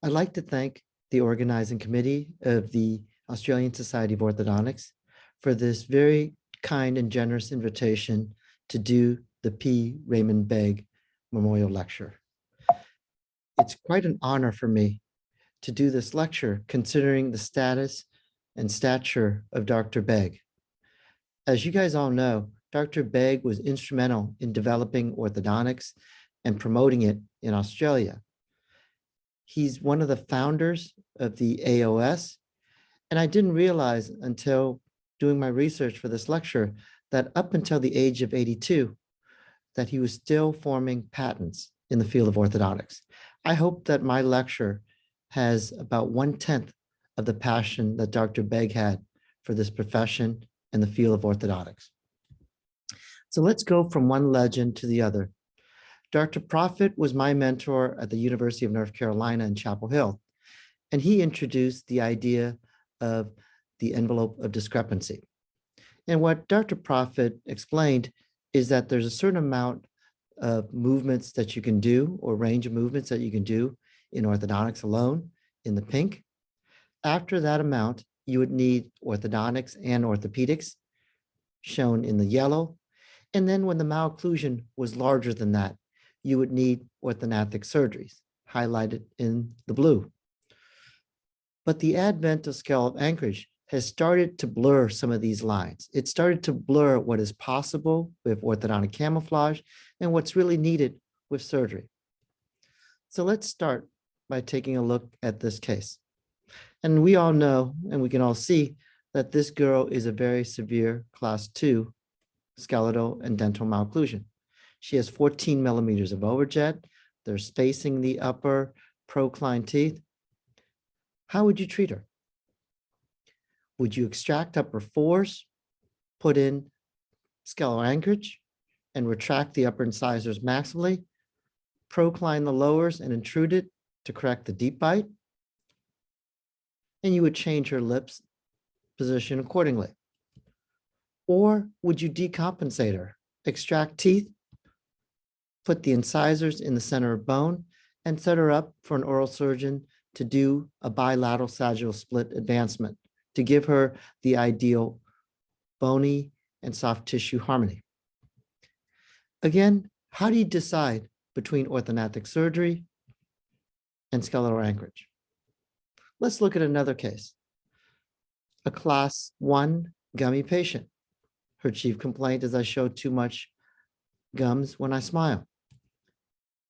I'd like to thank the organizing committee of the Australian Society of Orthodontics for this very kind and generous invitation to do the P. Raymond Begg Memorial Lecture. It's quite an honor for me to do this lecture, considering the status and stature of Dr. Begg. As you guys all know, Dr. Begg was instrumental in developing orthodontics and promoting it in Australia. He's one of the founders of the AOS, and I didn't realize until doing my research for this lecture that up until the age of 82, that he was still forming patents in the field of orthodontics. I hope that my lecture has about 1/10 of the passion that Dr. Begg had for this profession and the field of orthodontics. So let's go from one legend to the other. Dr. Profit was my mentor at the University of North Carolina in Chapel Hill, and he introduced the idea of the envelope of discrepancy. And what Dr. Profit explained is that there's a certain amount of movements that you can do, or range of movements that you can do in orthodontics alone in the pink. After that amount, you would need orthodontics and orthopedics shown in the yellow. And then when the malocclusion was larger than that, you would need orthodontic surgeries highlighted in the blue. But the advent of scallop anchorage has started to blur some of these lines. It started to blur what is possible with orthodontic camouflage and what's really needed with surgery. So let's start by taking a look at this case. And we all know, and we can all see, that this girl is a very severe class 2 skeletal and dental malocclusion. She has 14 millimeters of overjet. They're spacing the upper procline teeth. How would you treat her? Would you extract upper fours, put in scallop anchorage, and retract the upper incisors maximally, procline the lowers and intrude it to correct the deep bite? And you would change her lips position accordingly. Or would you decompensate her, extract teeth, put the incisors in the center of bone, and set her up for an oral surgeon to do a bilateral sagittal split advancement to give her the ideal bony and soft tissue harmony? Again, how do you decide between orthodontic surgery and skeletal anchorage? Let's look at another case. A class 1 gummy patient. Her chief complaint is I show too much gums when I smile.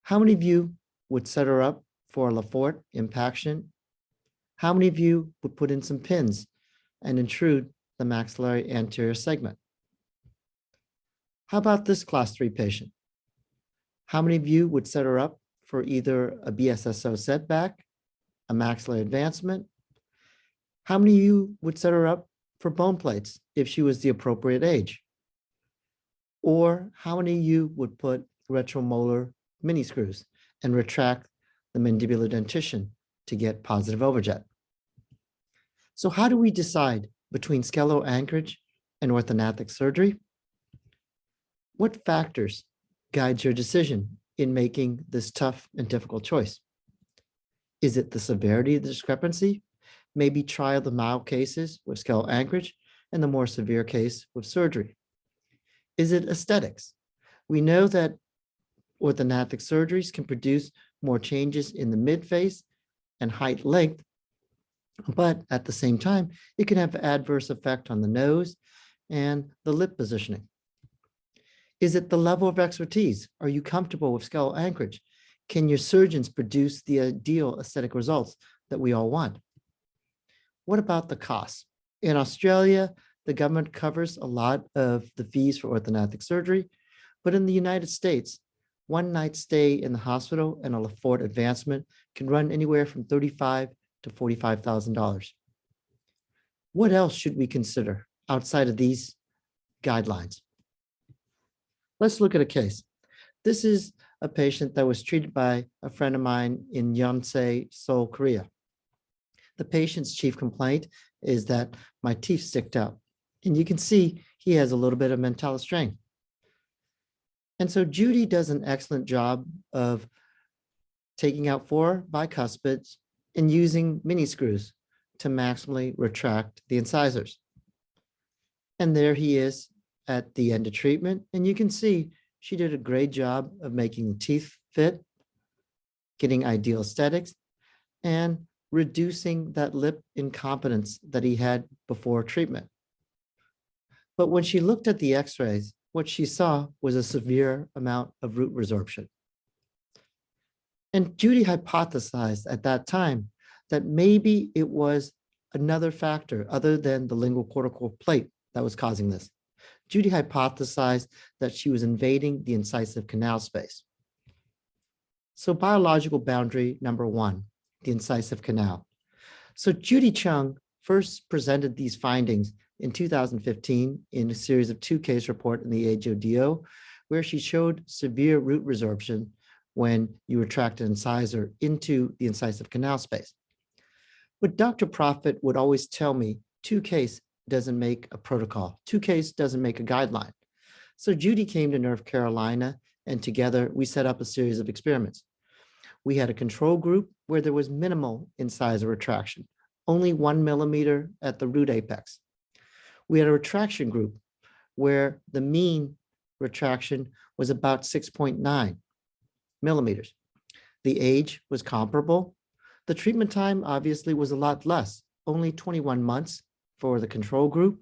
How many of you would set her up for a Lafort impaction? How many of you would put in some pins and intrude the maxillary anterior segment? How about this class 3 patient? How many of you would set her up for either a BSSO setback, a maxillary advancement? How many of you would set her up for bone plates if she was the appropriate age? Or how many of you would put retromolar mini screws and retract the mandibular dentition to get positive overjet? So how do we decide between skeletal anchorage and orthodontic surgery? What factors guide your decision in making this tough and difficult choice? Is it the severity of the discrepancy? Maybe try the mild cases with skeletal anchorage and the more severe case with surgery. Is it aesthetics? We know that orthodontic surgeries can produce more changes in the midface and height length, but at the same time, it can have adverse effect on the nose and the lip positioning. Is it the level of expertise? Are you comfortable with skeletal anchorage? Can your surgeons produce the ideal aesthetic results that we all want? What about the cost? In Australia, the government covers a lot of the fees for orthodontic surgery, but in the United States, one night stay in the hospital and a Lafort advancement can run anywhere from $35,000 to $45,000. What else should we consider outside of these guidelines? Let's look at a case. This is a patient that was treated by a friend of mine in Yonsei, Seoul, Korea. The patient's chief complaint is that my teeth sticked out. And you can see he has a little bit of mentalis strain. And so Judy does an excellent job of taking out 4 bicuspids and using mini screws to maximally retract the incisors. And there he is at the end of treatment. And you can see she did a great job of making the teeth fit, getting ideal aesthetics, and reducing that lip incompetence that he had before treatment. But when she looked at the x-rays, what she saw was a severe amount of root resorption. And Judy hypothesized at that time that maybe it was another factor other than the lingual cortical plate that was causing this. Judy hypothesized that she was invading the incisive canal space. So biological boundary number one, the incisive canal. So Judy Chung first presented these findings in 2015 in a series of 2 case report in the AJODO, where she showed severe root resorption when you retract an incisor into the incisive canal space. But Dr. Profit would always tell me 2 case doesn't make a protocol, 2 case doesn't make a guideline. So Judy came to North Carolina, and together we set up a series of experiments. We had a control group where there was minimal incisor retraction, only 1 millimeter at the root apex. We had a retraction group where the mean retraction was about 6.9 millimeters. The age was comparable. The treatment time obviously was a lot less, only 21 months for the control group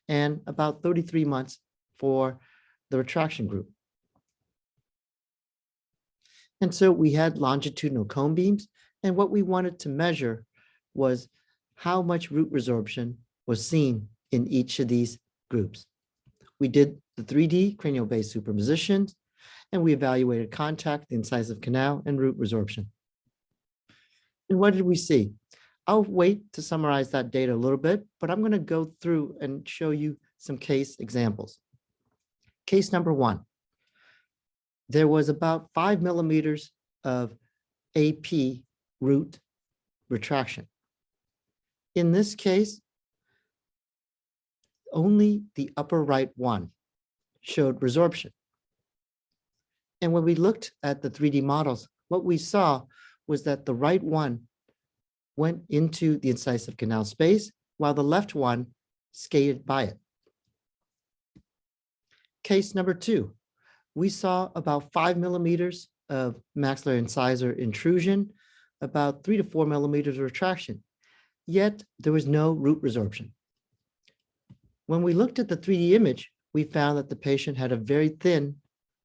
and about 33 months for the retraction group. And so we had longitudinal cone beams, and what we wanted to measure was how much root resorption was seen in each of these groups. We did the 3D cranial base superpositions, and we evaluated contact, the incisive canal, and root resorption. And what did we see? I'll wait to summarize that data a little bit, but I'm going to go through and show you some case examples. Case number 1. There was about 5 millimeters of AP root retraction. In this case, only the upper right one showed resorption. And when we looked at the 3D models, what we saw was that the right one went into the incisive canal space, while the left one skated by it. Case number 2, we saw about 5 millimeters of maxillary incisor intrusion, about 3 to 4 millimeters of retraction, yet there was no root resorption. When we looked at the 3D image, we found that the patient had a very thin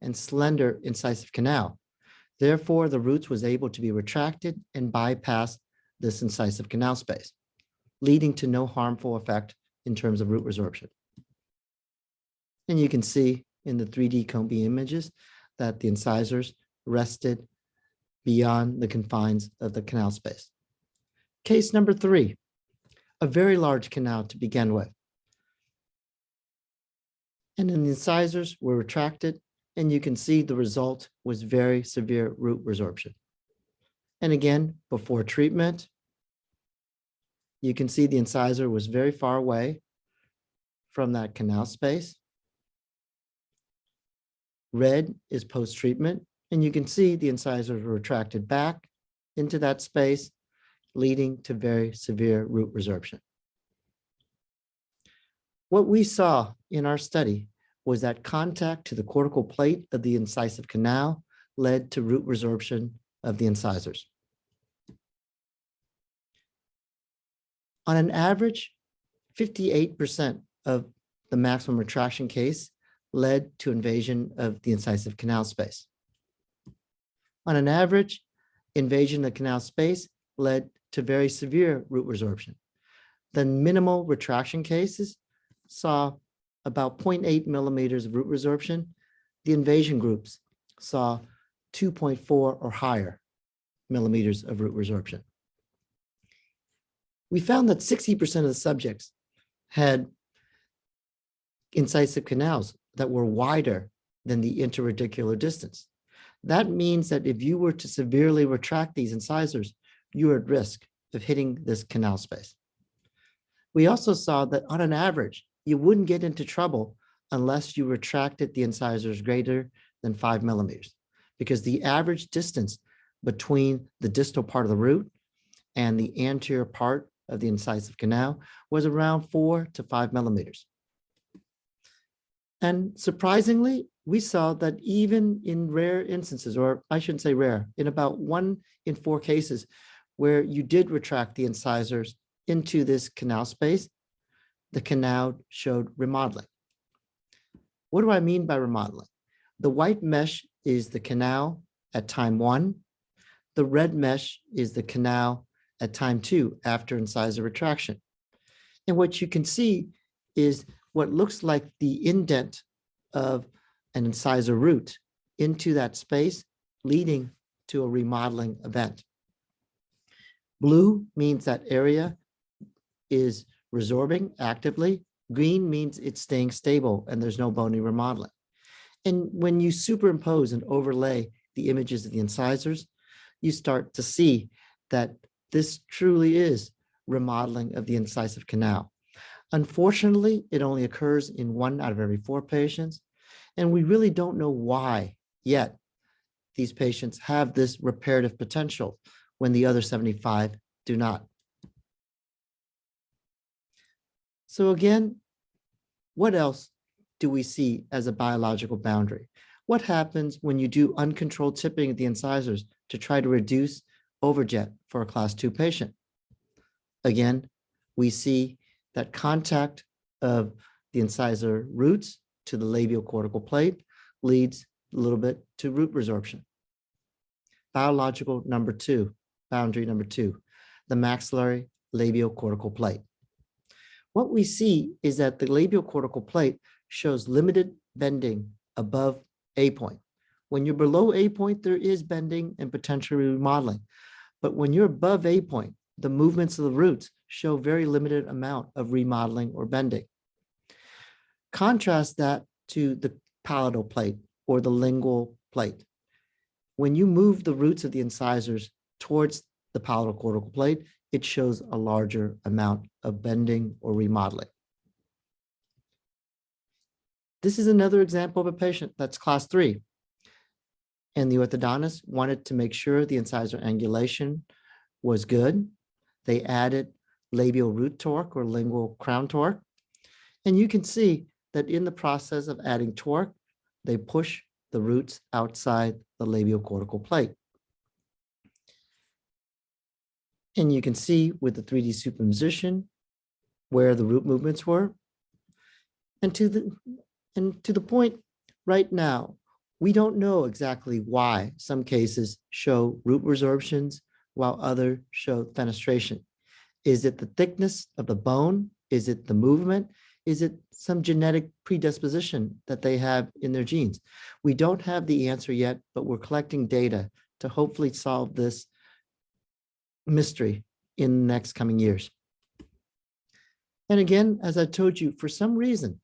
and slender incisive canal. Therefore, the roots was able to be retracted and bypass this incisive canal space, leading to no harmful effect in terms of root resorption. And you can see in the 3D cone beam images that the incisors rested beyond the confines of the canal space. Case number 3, a very large canal to begin with. And then the incisors were retracted, and you can see the result was very severe root resorption. And again, before treatment, you can see the incisor was very far away from that canal space. Red is post-treatment, and you can see the incisors were retracted back into that space, leading to very severe root resorption. What we saw in our study was that contact to the cortical plate of the incisive canal led to root resorption of the incisors. On an average, 58% of the maximum retraction case led to invasion of the incisive canal space. On an average, invasion of the canal space led to very severe root resorption. The minimal retraction cases saw about 0.8 millimeters of root resorption. The invasion groups saw 2.4 or higher millimeters of root resorption. We found that 60% of the subjects had incisive canals that were wider than the interradicular distance. That means that if you were to severely retract these incisors, you are at risk of hitting this canal space. We also saw that on an average, you wouldn't get into trouble unless you retracted the incisors greater than 5 millimeters, because the average distance between the distal part of the root and the anterior part of the incisive canal was around 4 to 5 millimeters. And surprisingly, we saw that even in rare instances, or I shouldn't say rare, in about 1 in 4 cases where you did retract the incisors into this canal space, the canal showed remodeling. What do I mean by remodeling? The white mesh is the canal at time 1. The red mesh is the canal at time 2 after incisor retraction. And what you can see is what looks like the indent of an incisor root into that space, leading to a remodeling event. Blue means that area is resorbing actively. Green means it's staying stable and there's no bony remodeling. And when you superimpose and overlay the images of the incisors, you start to see that this truly is remodeling of the incisive canal. Unfortunately, it only occurs in 1 out of every 4 patients, and we really don't know why yet these patients have this reparative potential when the other 75 do not. So again, what else do we see as a biological boundary? What happens when you do uncontrolled tipping of the incisors to try to reduce overjet for a class 2 patient? Again, we see that contact of the incisor roots to the labial cortical plate leads a little bit to root resorption. Biological number 2, boundary number 2, the maxillary labial cortical plate. What we see is that the labial cortical plate shows limited bending above A point. When you're below A point, there is bending and potentially remodeling. But when you're above A point, the movements of the roots show very limited amount of remodeling or bending. Contrast that to the palatal plate or the lingual plate. When you move the roots of the incisors towards the palatal cortical plate, it shows a larger amount of bending or remodeling. This is another example of a patient that's class 3. And the orthodontist wanted to make sure the incisor angulation was good. They added labial root torque or lingual crown torque. And you can see that in the process of adding torque, they push the roots outside the labial cortical plate. And you can see with the 3D superimposition where the root movements were. And to the point right now, we don't know exactly why some cases show root resorptions while others show fenestration. Is it the thickness of the bone? Is it the movement? Is it some genetic predisposition that they have in their genes? We don't have the answer yet, but we're collecting data to hopefully solve this mystery in the next coming years. And again, as I told you, for some reason,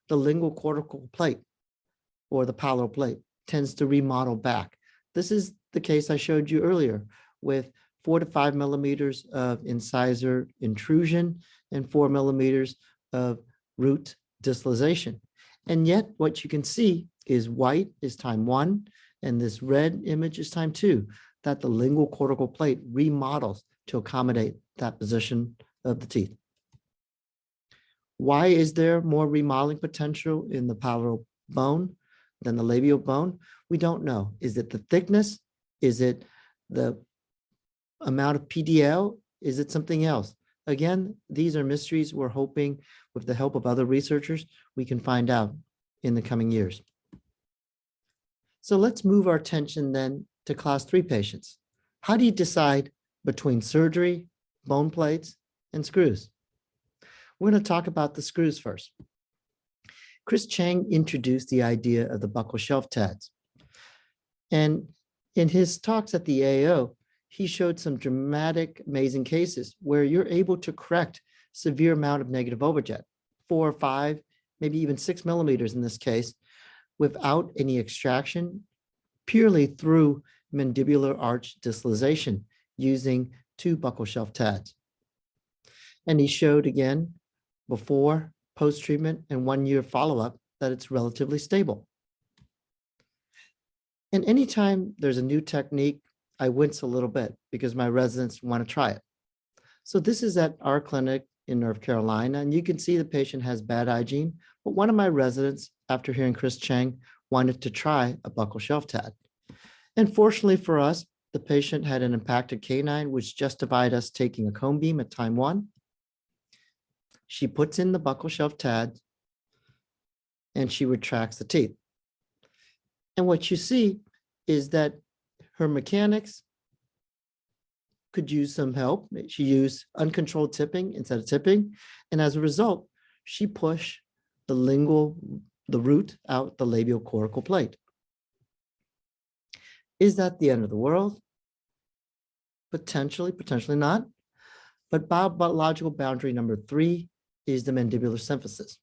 the lingual cortical plate or the palatal plate tends to remodel back. This is the case I showed you earlier with 4 to 5 millimeters of incisor intrusion and 4 millimeters of root distalization. And yet what you can see is white is time 1 and this red image is time 2, that the lingual cortical plate remodels to accommodate that position of the teeth. Why is there more remodeling potential in the palatal bone than the labial bone? We don't know. Is it the thickness? Is it the amount of PDL? Is it something else? Again, these are mysteries we're hoping with the help of other researchers, we can find out in the coming years. So let's move our attention then to class 3 patients. How do you decide between surgery, bone plates, and screws? We're going to talk about the screws first. Chris Chang introduced the idea of the buccal shelf TADs. And in his talks at the AO, he showed some dramatic, amazing cases where you're able to correct severe amount of negative overjet, 4 or 5, maybe even 6 millimeters in this case, without any extraction, purely through mandibular arch distalization using 2 buccal shelf TADs. And he showed again, before, post-treatment, and 1-year follow-up, that it's relatively stable. And anytime there's a new technique, I wince a little bit because my residents want to try it. So this is at our clinic in North Carolina, and you can see the patient has bad hygiene, but one of my residents, after hearing Chris Cheng, wanted to try a buccal shelf TAD. And fortunately for us, the patient had an impacted canine, which justified us taking a cone beam at time 1. She puts in the buccal shelf TAD, and she retracts the teeth. And what you see is that her mechanics could use some help. She used uncontrolled tipping instead of tipping. And as a result, she pushed the root out the labial cortical plate. Is that the end of the world? Potentially, potentially not. But biological boundary number 3 is the mandibular symphysis.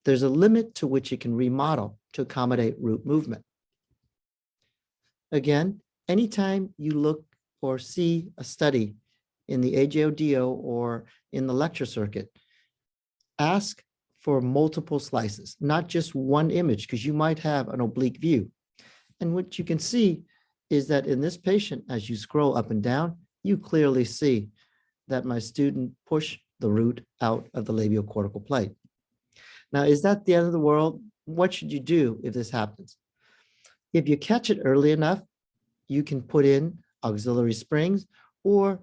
There's a limit to which it can remodel to accommodate root movement. Again, anytime you look or see a study in the AJODO or in the lecture circuit, ask for multiple slices, not just one image, because you might have an oblique view. And what you can see is that in this patient, as you scroll up and down, you clearly see that my student pushed the root out of the labial cortical plate. Now, is that the end of the world? What should you do if this happens? If you catch it early enough, you can put in auxiliary springs or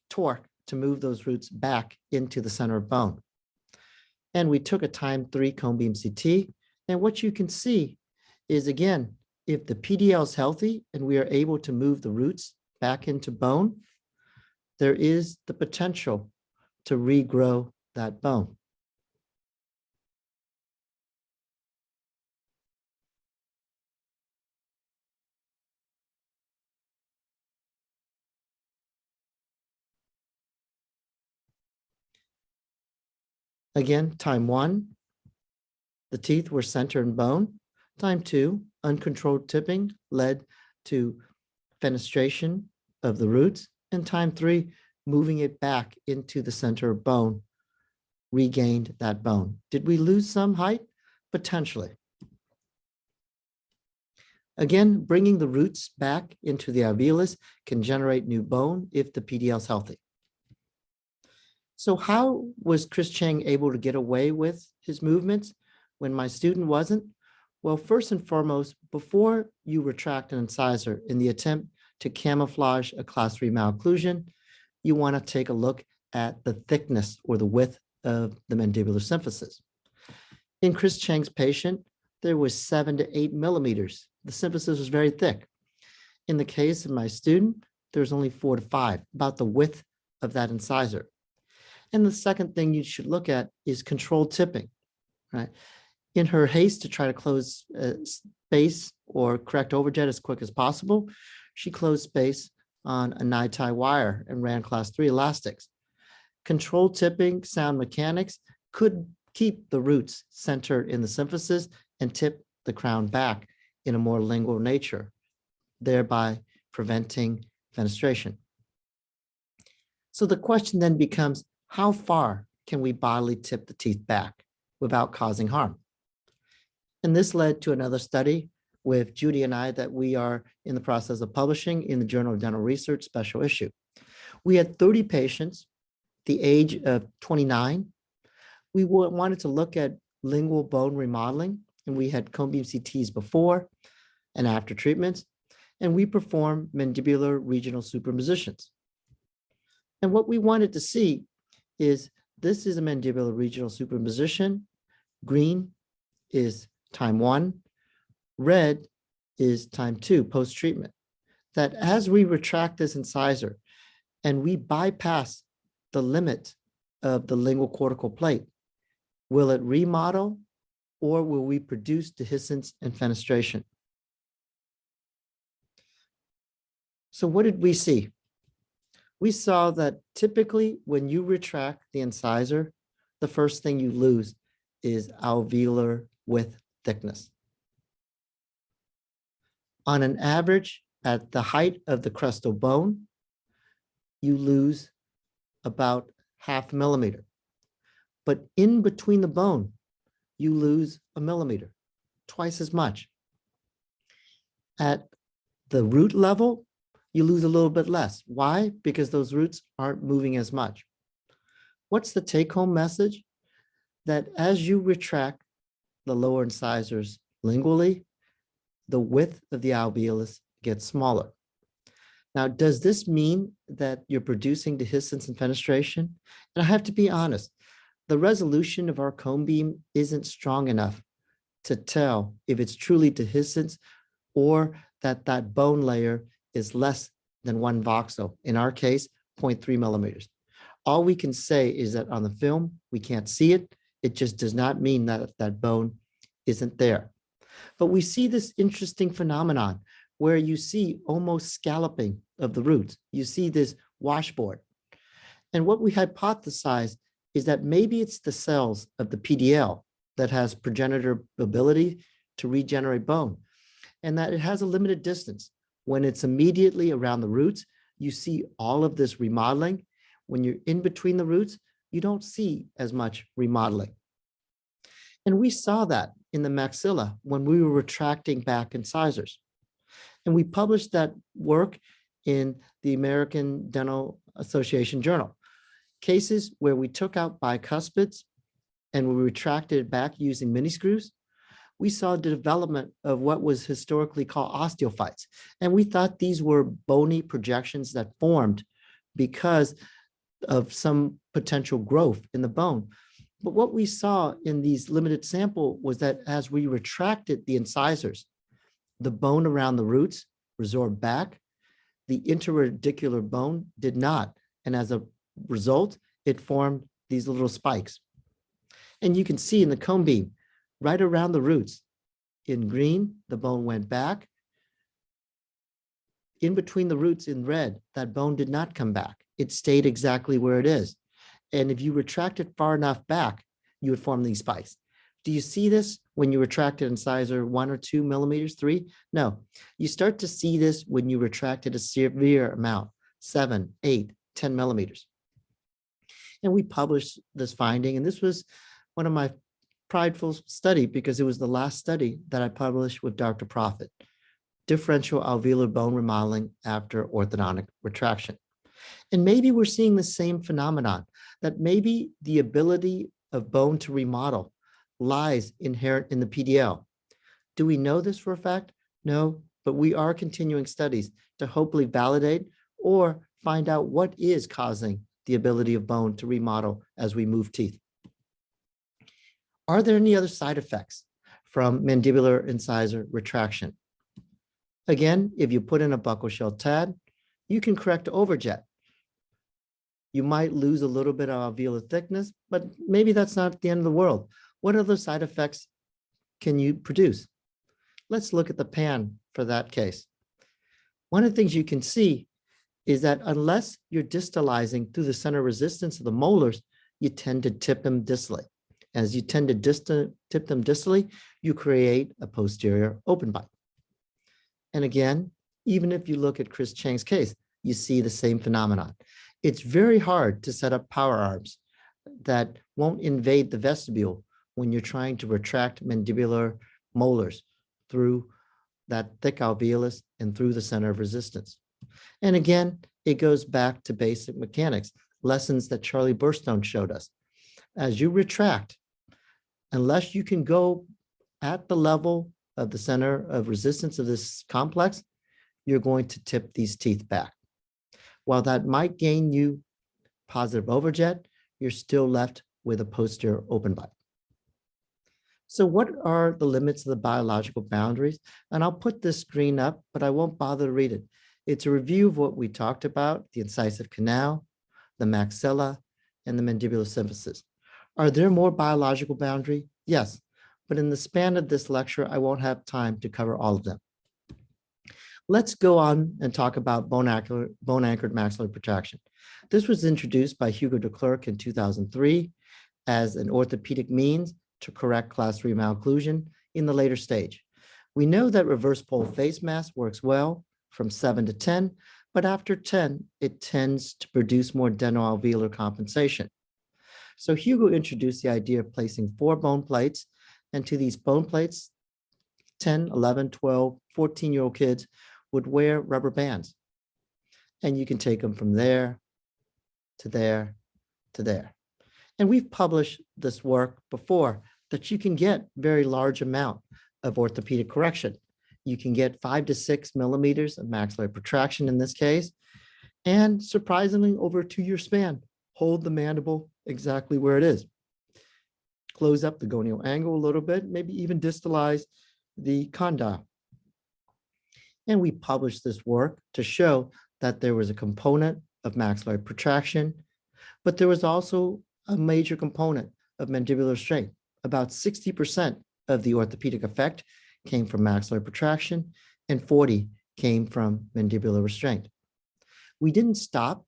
torque to move those roots back into the center of bone. And we took a time 3 cone beam CT. And what you can see is, again, if the PDL is healthy and we are able to move the roots back into bone, there is the potential to regrow that bone. Again, time 1, the teeth were center in bone. Time 2, uncontrolled tipping led to fenestration of the roots. And time 3, moving it back into the center of bone, regained that bone. Did we lose some height? Potentially. Again, bringing the roots back into the alveolus can generate new bone if the PDL is healthy. So how was Chris Cheng able to get away with his movements when my student wasn't? Well, first and foremost, before you retract an incisor in the attempt to camouflage a class 3 malocclusion, you want to take a look at the thickness or the width of the mandibular symphysis. In Chris Cheng's patient, there was 7 to 8 millimeters. The symphysis was very thick. In the case of my student, there's only 4 to 5, about the width of that incisor. And the second thing you should look at is controlled tipping, right? In her haste to try to close space or correct overjet as quick as possible, she closed space on a nai-tai wire and ran class 3 elastics. Controlled tipping, sound mechanics could keep the roots centered in the symphysis and tip the crown back in a more lingual nature, thereby preventing fenestration. So the question then becomes, how far can we bodily tip the teeth back without causing harm? And this led to another study with Judy and I that we are in the process of publishing in the Journal of Dental Research special issue. We had 30 patients, the age of 29. We wanted to look at lingual bone remodeling, and we had cone beam CTs before and after treatments, and we performed mandibular regional superimpositions. And what we wanted to see is, this is a mandibular regional superimposition. Green is time 1. Red is time 2, post-treatment. That as we retract this incisor and we bypass the limit of the lingual cortical plate, will it remodel or will we produce dehiscence and fenestration? So what did we see? We saw that typically when you retract the incisor, the first thing you lose is alveolar width thickness. On an average, at the height of the crestal bone, you lose about 0.5 millimeter. But in between the bone, you lose 1 millimeter, twice as much. At the root level, you lose a little bit less. Why? Because those roots aren't moving as much. What's the take-home message? That as you retract the lower incisors lingually, the width of the alveolus gets smaller. Now, does this mean that you're producing dehiscence and fenestration? And I have to be honest, the resolution of our cone beam isn't strong enough to tell if it's truly dehiscence or that bone layer is less than 1 voxel, in our case, 0.3 millimeters. All we can say is that on the film, we can't see it. It just does not mean that that bone isn't there. But we see this interesting phenomenon where you see almost scalloping of the roots. You see this washboard. And what we hypothesize is that maybe it's the cells of the PDL that has progenitor ability to regenerate bone, and that it has a limited distance. When it's immediately around the roots, you see all of this remodeling. When you're in between the roots, you don't see as much remodeling. And we saw that in the maxilla when we were retracting back incisors. And we published that work in the American Dental Association Journal. Cases where we took out bicuspids and we retracted it back using mini screws, we saw the development of what was historically called osteophytes. And we thought these were bony projections that formed because of some potential growth in the bone. But what we saw in these limited sample was that as we retracted the incisors, the bone around the roots resorbed back, the interradicular bone did not. And as a result, it formed these little spikes. And you can see in the cone beam, right around the roots, in green, the bone went back. In between the roots in red, that bone did not come back. It stayed exactly where it is. And if you retract it far enough back, you would form these spikes. Do you see this when you retract an incisor 1 or 2 millimeters, 3? No, you start to see this when you retract it a severe amount, 7, 8, 10 millimeters. And we published this finding, and this was one of my prideful study because it was the last study that I published with Dr. Profit, differential alveolar bone remodeling after orthodontic retraction. And maybe we're seeing the same phenomenon, that maybe the ability of bone to remodel lies inherent in the PDL. Do we know this for a fact? No, but we are continuing studies to hopefully validate or find out what is causing the ability of bone to remodel as we move teeth. Are there any other side effects from mandibular incisor retraction? Again, if you put in a buccal shell TAD, you can correct overjet. You might lose a little bit of alveolar thickness, but maybe that's not the end of the world. What other side effects can you produce? Let's look at the pan for that case. One of the things you can see is that unless you're distalizing through the center resistance of the molars, you tend to tip them distally. As you tend to tip them distally, you create a posterior open bite. And again, even if you look at Chris Chang's case, you see the same phenomenon. It's very hard to set up power arms that won't invade the vestibule when you're trying to retract mandibular molars through that thick alveolus and through the center of resistance. And again, it goes back to basic mechanics, lessons that Charlie Burstone showed us. As you retract, unless you can go at the level of the center of resistance of this complex, you're going to tip these teeth back. While that might gain you positive overjet, you're still left with a posterior open bite. So what are the limits of the biological boundaries? And I'll put this screen up, but I won't bother to read it. It's a review of what we talked about, the incisive canal, the maxilla, and the mandibular symphysis. Are there more biological boundary? Yes, but in the span of this lecture, I won't have time to cover all of them. Let's go on and talk about bone-anchored maxillary protraction. This was introduced by Hugo de Klerk in 2003 as an orthopedic means to correct class 3 malocclusion in the later stage. We know that reverse pole face mask works well from 7 to 10, but after 10, it tends to produce more dental-alveolar compensation. So Hugo introduced the idea of placing 4 bone plates, and to these bone plates, 10, 11, 12, 14-year-old kids would wear rubber bands. And you can take them from there to there to there. And we've published this work before that you can get very large amount of orthopedic correction. You can get 5 to 6 millimeters of maxillary protraction in this case, and surprisingly over a 2-year span, hold the mandible exactly where it is. Close up the gonial angle a little bit, maybe even distalize the condyle. And we published this work to show that there was a component of maxillary protraction, but there was also a major component of mandibular strength. About 60% of the orthopedic effect came from maxillary protraction and 40 came from mandibular restraint. We didn't stop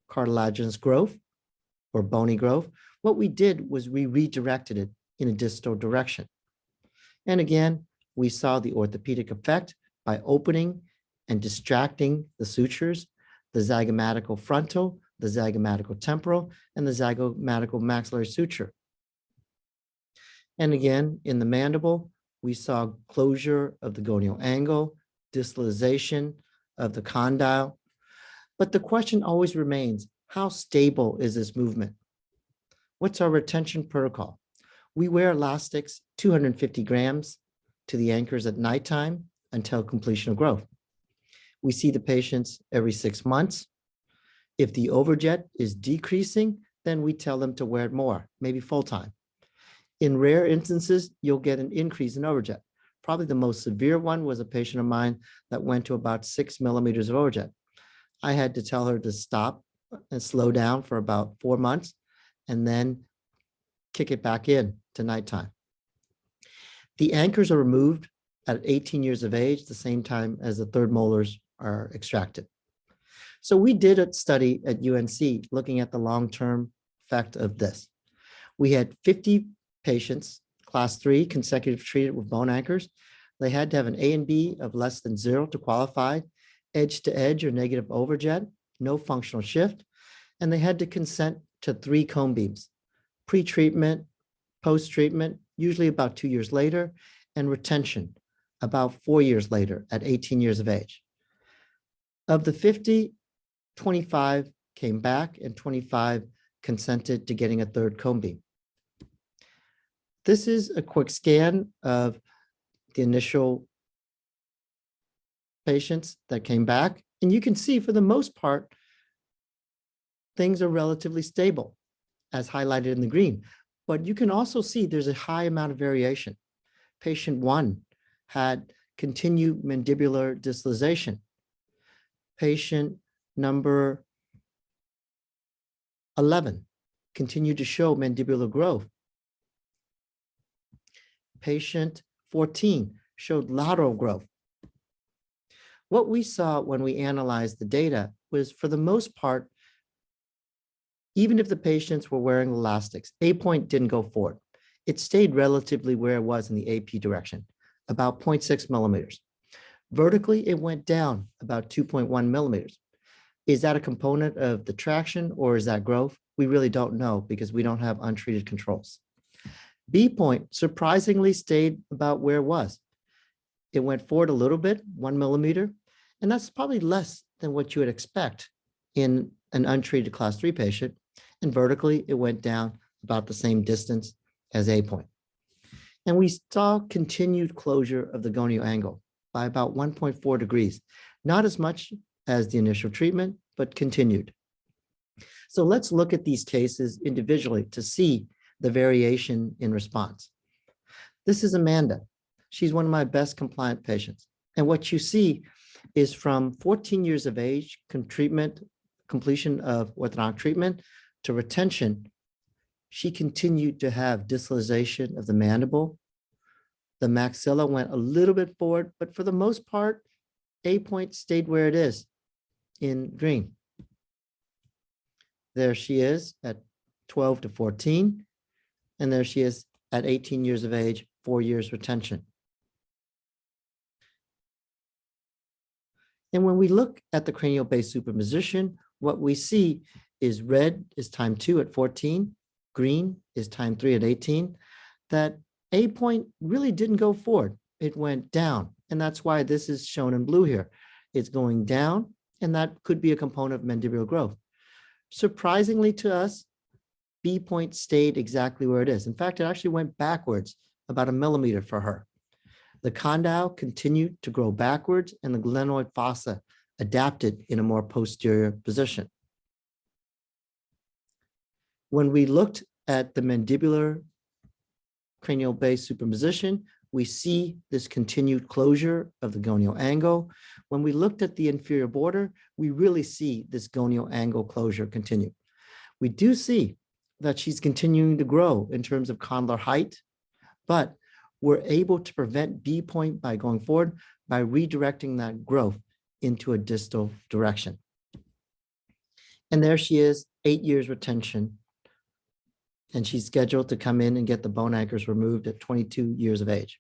cartilaginous growth or bony growth. What we did was we redirected it in a distal direction. And again, we saw the orthopedic effect by opening and distracting the sutures, the zygomatical frontal, the zygomatical temporal, and the zygomatical maxillary suture. And again, in the mandible, we saw closure of the gonial angle, distalization of the condyle. But the question always remains, how stable is this movement? What's our retention protocol? We wear elastics 250 grams to the anchors at nighttime until completion of growth. We see the patients every 6 months. If the overjet is decreasing, then we tell them to wear it more, maybe full time. In rare instances, you'll get an increase in overjet. Probably the most severe one was a patient of mine that went to about 6 millimeters of overjet. I had to tell her to stop and slow down for about 4 months and then kick it back in to nighttime. The anchors are removed at 18 years of age, the same time as the third molars are extracted. So we did a study at UNC looking at the long-term effect of this. We had 50 patients, class 3, consecutive treated with bone anchors. They had to have an A and B of less than 0 to qualify, edge to edge or negative overjet, no functional shift, and they had to consent to 3 cone beams, pre-treatment, post-treatment, usually about 2 years later, and retention about 4 years later at 18 years of age. Of the 50, 25 came back and 25 consented to getting a 3rd cone beam. This is a quick scan of the initial patients that came back. And you can see for the most part, things are relatively stable as highlighted in the green. But you can also see there's a high amount of variation. Patient 1 had continued mandibular distalization. Patient number 11 continued to show mandibular growth. Patient 14 showed lateral growth. What we saw when we analyzed the data was, for the most part, even if the patients were wearing elastics, A point didn't go forward. It stayed relatively where it was in the AP direction, about 0.6 millimeters. Vertically, it went down about 2.1 millimeters. Is that a component of the traction or is that growth? We really don't know because we don't have untreated controls. B point surprisingly stayed about where it was. It went forward a little bit, 1 millimeter, and that's probably less than what you would expect in an untreated class 3 patient. And vertically, it went down about the same distance as A point. And we saw continued closure of the gonial angle by about 1.4 degrees, not as much as the initial treatment, but continued. So let's look at these cases individually to see the variation in response. This is Amanda. She's one of my best compliant patients. And what you see is from 14 years of age, completion of orthodontic treatment to retention, she continued to have distalization of the mandible. The maxilla went a little bit forward, but for the most part, A point stayed where it is in green. There she is at 12 to 14. And there she is at 18 years of age, 4 years retention. And when we look at the cranial base superposition, what we see is red is time 2 at 14, green is time 3 at 18, that A point really didn't go forward. It went down. And that's why this is shown in blue here. It's going down, and that could be a component of mandibular growth. Surprisingly to us, B point stayed exactly where it is. In fact, it actually went backwards about 1 millimeter for her. The condyle continued to grow backwards and the glenoid fossa adapted in a more posterior position. When we looked at the mandibular cranial base superposition, we see this continued closure of the gonial angle. When we looked at the inferior border, we really see this gonial angle closure continue. We do see that she's continuing to grow in terms of condylar height, but we're able to prevent B point by going forward by redirecting that growth into a distal direction. And there she is, 8 years retention. And she's scheduled to come in and get the bone anchors removed at 22 years of age.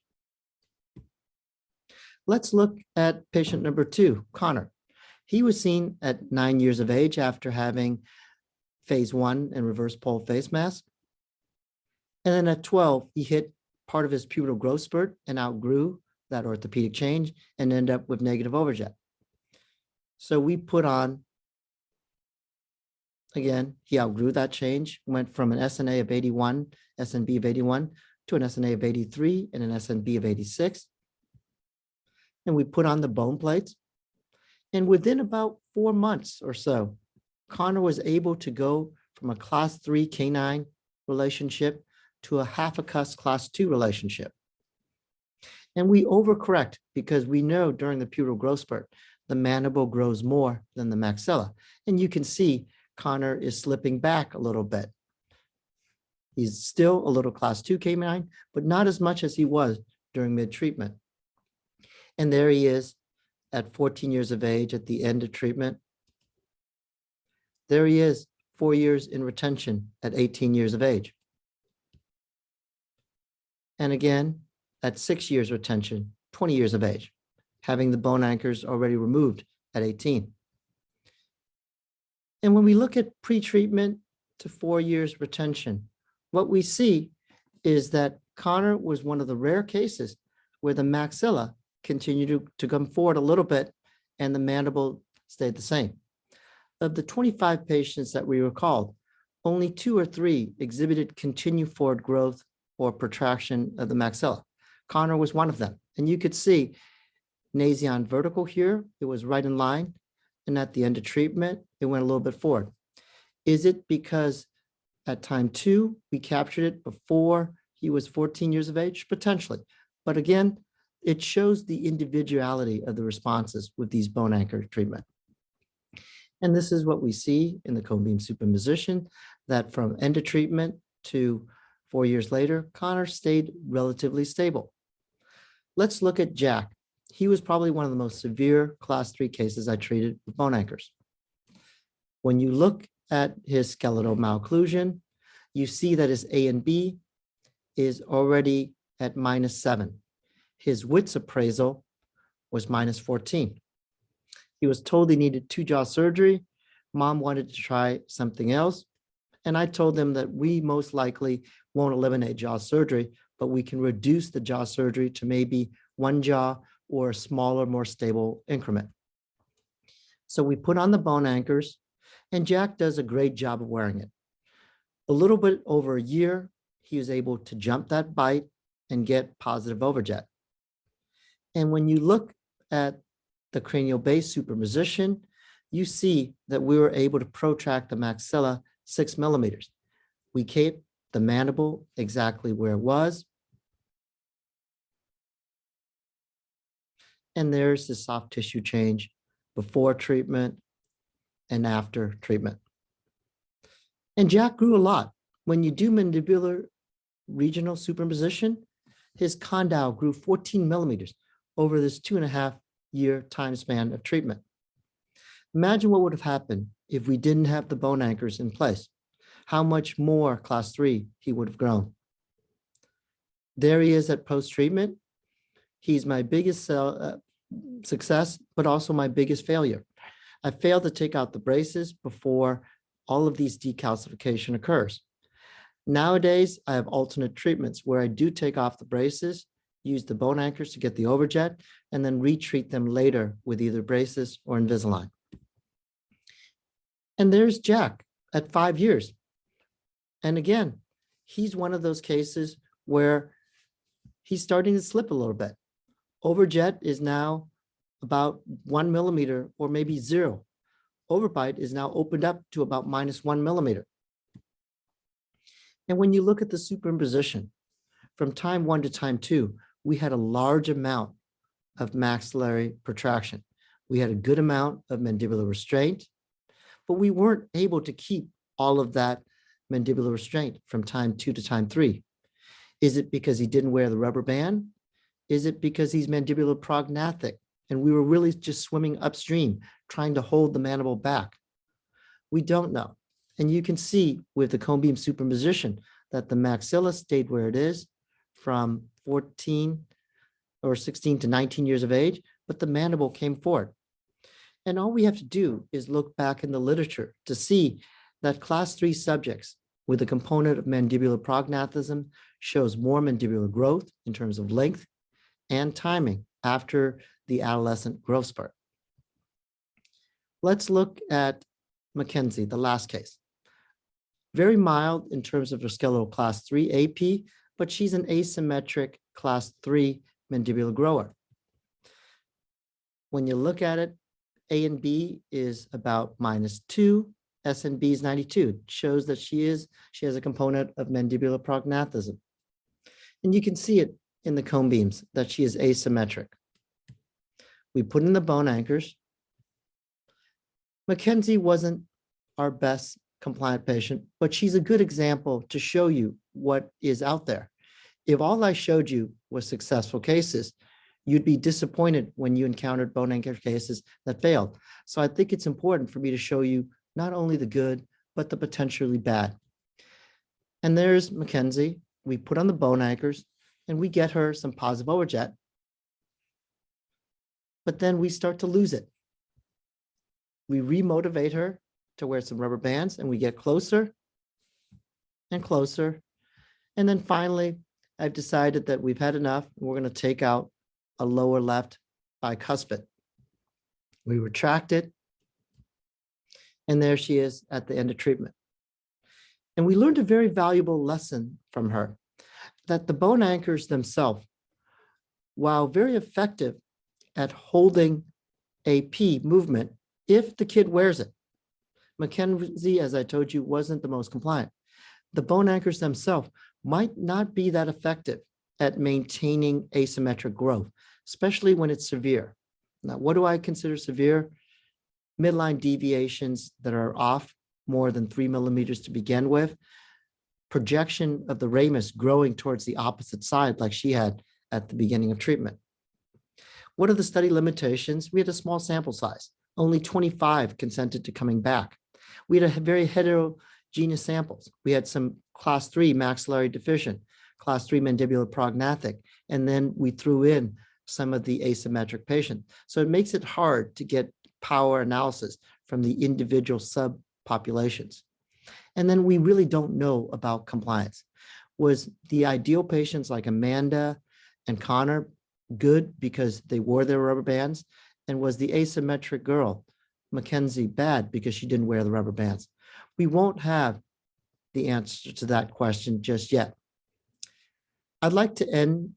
Let's look at patient number 2, Connor. He was seen at 9 years of age after having phase 1 and reverse pole face mask. And then at 12, he hit part of his pubertal growth spurt and outgrew that orthopedic change and ended up with negative overjet. So we put on, again, he outgrew that change, went from an SNA of 81, SNB of 81, to an SNA of 83 and an SNB of 86. And we put on the bone plates. And within about 4 months or so, Connor was able to go from a class 3 canine relationship to a half a cusp class 2 relationship. And we overcorrect because we know during the pubertal growth spurt, the mandible grows more than the maxilla. And you can see Connor is slipping back a little bit. He's still a little class 2 canine, but not as much as he was during mid-treatment. And there he is at 14 years of age at the end of treatment. There he is, 4 years in retention at 18 years of age. And again, at 6 years retention, 20 years of age, having the bone anchors already removed at 18. And when we look at pre-treatment to 4 years retention, what we see is that Connor was one of the rare cases where the maxilla continued to come forward a little bit and the mandible stayed the same. Of the 25 patients that we recalled, only 2 or 3 exhibited continued forward growth or protraction of the maxilla. Connor was one of them. And you could see nasion vertical here, it was right in line. And at the end of treatment, it went a little bit forward. Is it because at time 2, we captured it before he was 14 years of age? Potentially. But again, it shows the individuality of the responses with these bone anchor treatment. And this is what we see in the cone beam superposition, that from end of treatment to 4 years later, Connor stayed relatively stable. Let's look at Jack. He was probably one of the most severe class 3 cases I treated with bone anchors. When you look at his skeletal malocclusion, you see that his A and B is already at -7. His Witts appraisal was -14. He was told he needed 2 jaw surgery. Mom wanted to try something else. And I told them that we most likely won't eliminate jaw surgery, but we can reduce the jaw surgery to maybe 1 jaw or a smaller, more stable increment. So we put on the bone anchors, and Jack does a great job of wearing it. A little bit over a year, he was able to jump that bite and get positive overjet. And when you look at the cranial base superposition, you see that we were able to protract the maxilla 6 millimeters. We kept the mandible exactly where it was. And there's the soft tissue change before treatment and after treatment. And Jack grew a lot. When you do mandibular regional superposition, his condyle grew 14 millimeters over this 2.5-year time span of treatment. Imagine what would have happened if we didn't have the bone anchors in place. How much more class 3 he would have grown. There he is at post-treatment. He's my biggest success, but also my biggest failure. I failed to take out the braces before all of these decalcification occurs. Nowadays, I have alternate treatments where I do take off the braces, use the bone anchors to get the overjet, and then retreat them later with either braces or Invisalign. And there's Jack at 5 years. And again, he's one of those cases where he's starting to slip a little bit. Overjet is now about 1 millimeter or maybe 0. Overbite is now opened up to about -1 millimeter. And when you look at the superimposition, from time 1 to time 2, we had a large amount of maxillary protraction. We had a good amount of mandibular restraint, but we weren't able to keep all of that mandibular restraint from time 2 to time 3. Is it because he didn't wear the rubber band? Is it because he's mandibular prognathic and we were really just swimming upstream, trying to hold the mandible back? We don't know. And you can see with the cone beam superimposition that the maxilla stayed where it is from 14 or 16 to 19 years of age, but the mandible came forward. And all we have to do is look back in the literature to see that class 3 subjects with a component of mandibular prognathism shows more mandibular growth in terms of length and timing after the adolescent growth spurt. Let's look at Mackenzie, the last case. Very mild in terms of her skeletal class 3 AP, but she's an asymmetric class 3 mandibular grower. When you look at it, A and B is about -2, S and B is 92. It shows that she has a component of mandibular prognathism. And you can see it in the cone beams that she is asymmetric. We put in the bone anchors. Mackenzie wasn't our best compliant patient, but she's a good example to show you what is out there. If all I showed you was successful cases, you'd be disappointed when you encountered bone anchor cases that failed. So I think it's important for me to show you not only the good, but the potentially bad. And there's Mackenzie. We put on the bone anchors and we get her some positive overjet, but then we start to lose it. We remotivate her to wear some rubber bands and we get closer and closer. And then finally, I've decided that we've had enough. And we're going to take out a lower left bicuspid. We retract it. And there she is at the end of treatment. And we learned a very valuable lesson from her, that the bone anchors themselves, while very effective at holding AP movement, if the kid wears it. Mackenzie, as I told you, wasn't the most compliant. The bone anchors themselves might not be that effective at maintaining asymmetric growth, especially when it's severe. Now, what do I consider severe? Midline deviations that are off more than 3 millimeters to begin with, projection of the ramus growing towards the opposite side like she had at the beginning of treatment. What are the study limitations? We had a small sample size. Only 25 consented to coming back. We had a very heterogeneous samples. We had some class 3 maxillary deficient, class 3 mandibular prognathic, and then we threw in some of the asymmetric patients. So it makes it hard to get power analysis from the individual subpopulations. And then we really don't know about compliance. Was the ideal patients like Amanda and Connor good because they wore their rubber bands? And was the asymmetric girl, Mackenzie, bad because she didn't wear the rubber bands? We won't have the answer to that question just yet. I'd like to end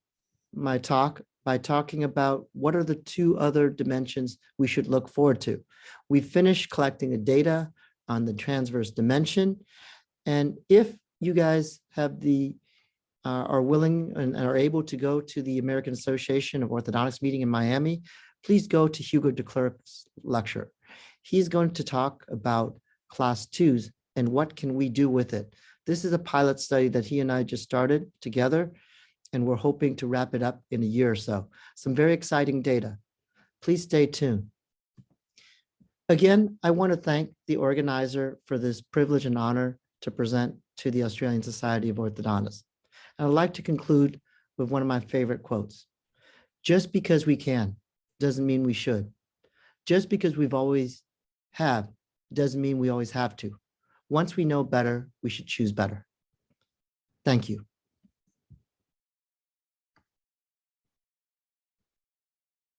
my talk by talking about what are the 2 other dimensions we should look forward to. We finished collecting the data on the transverse dimension. And if you guys have are willing and are able to go to the American Association of Orthodontics meeting in Miami, please go to Hugo de Klerk's lecture. He's going to talk about class 2s and what can we do with it. This is a pilot study that he and I just started together, and we're hoping to wrap it up in a year or so. Some very exciting data. Please stay tuned. Again, I want to thank the organizer for this privilege and honor to present to the Australian Society of Orthodontists. And I'd like to conclude with one of my favorite quotes. Just because we can doesn't mean we should. Just because we've always have doesn't mean we always have to. Once we know better, we should choose better. Thank you.